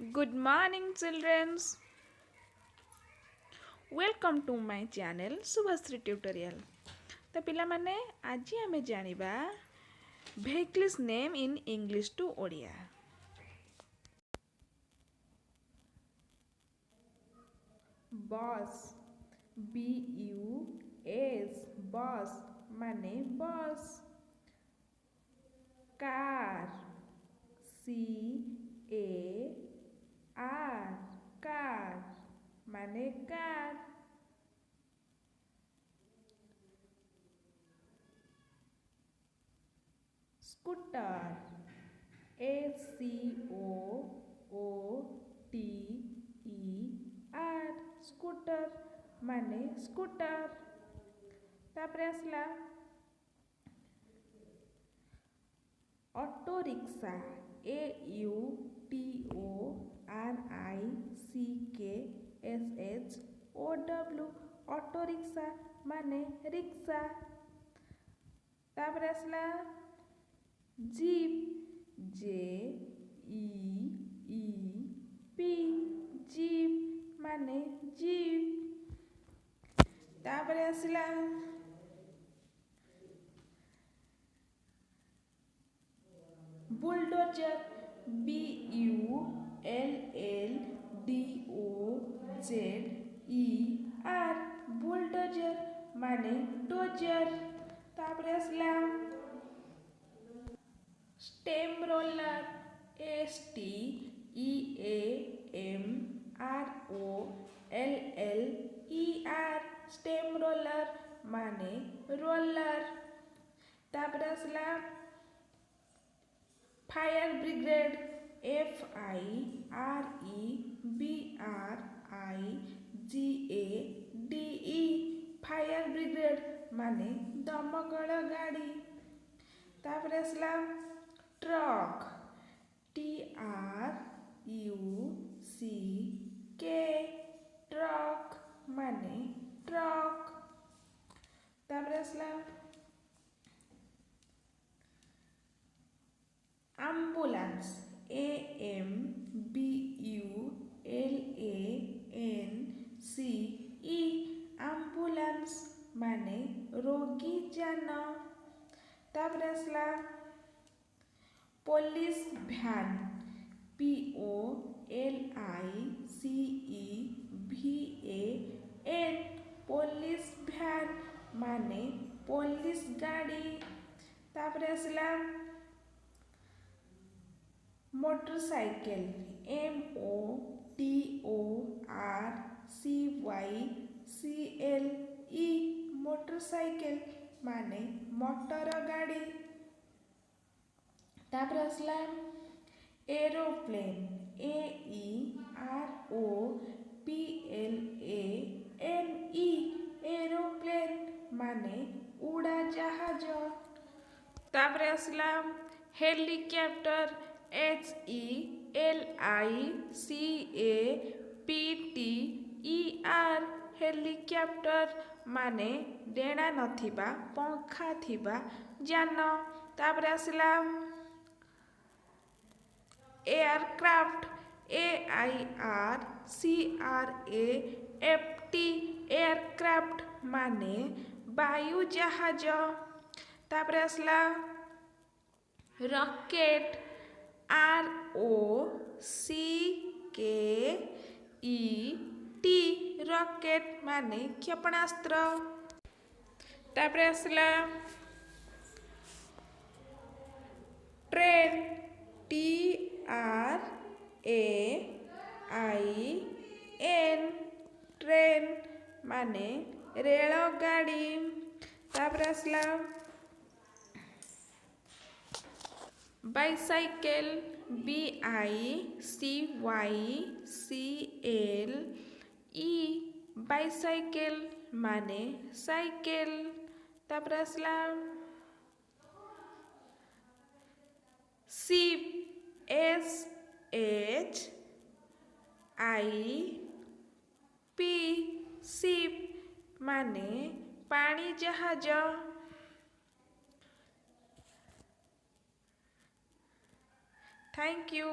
Good morning, children. Welcome to my channel Subhashree tutorial. तो पिला माने आज आमे जानिबा vehicles name in English to Odia. Bus, B-U-S, bus माने bus. Car, C-A-R, car माने car. Scooter, S-C-O-O-T-E-R, scooter माने scooter. तापरे आसला auto rickshaw, A-U-T-O-R-I-C-K-S-H-O-W, auto rickshaw माने रिक्शा. तापरे आसला जीप, J-E-E-P, जीप माने जीप. तापरे आसला बुलडोजर, B-U-L-L-D-O-Z-E-R, बुलडोजर माने डोजर. तापरे आसला stem roller, S-T-E-A-M-R-O-L-L-E-R, stem roller माने रोलर. तापरे आसला fire brigade, F-I-R-E-B-R-I-G-A-D-E, fire brigade माने दमकल गाड़ी. तापरे आसला ट्रक, T-R-U-C-K, ट्रक माने ट्रक. तापरे आसला एम्बुलेंस, A-M-B-U-L-A-N-C-E, एम्बुलेंस माने रोगी जान. तापरे आसला police van, P-O-L-I-C-E-V-A-N, police van माने पुलिस गाड़ी. तापरे आसला मोटरसाइकिल, M-O-T-O-R-C-Y-C-L-E, मोटरसाइकिल माने मोटर गाड़ी. तापरे आसला एरोप्लेन, A-E-R-O-P-L-A-N-E, एरोप्लेन माने उड़ा जहाज. तापरे आसला हेलिकॉप्टर, H-E-L-I-C-A-P-T-E-R, हेलिकॉप्टर माने डेणा नथिबा पंखा थिबा जान. तापरे आसला एयरक्राफ्ट, A-I-R-C-R-A-F-T, एयरक्राफ्ट माने वायु जहाज. तापरे आसला रॉकेट, R-O-C-K-E-T, रॉकेट माने क्षेपणास्त्र. तापरे आसला ट्रेन, T-R-A-I-N, ट्रेन माने रेलगाड़ी. तापरे आसला बाइसाइकेल, B-I-C-Y-C-L-E, बाइसाइकेल माने साइकेल. तापरे आसला शिप, S-H-I-P, शिप माने पानी जहाज. Thank you.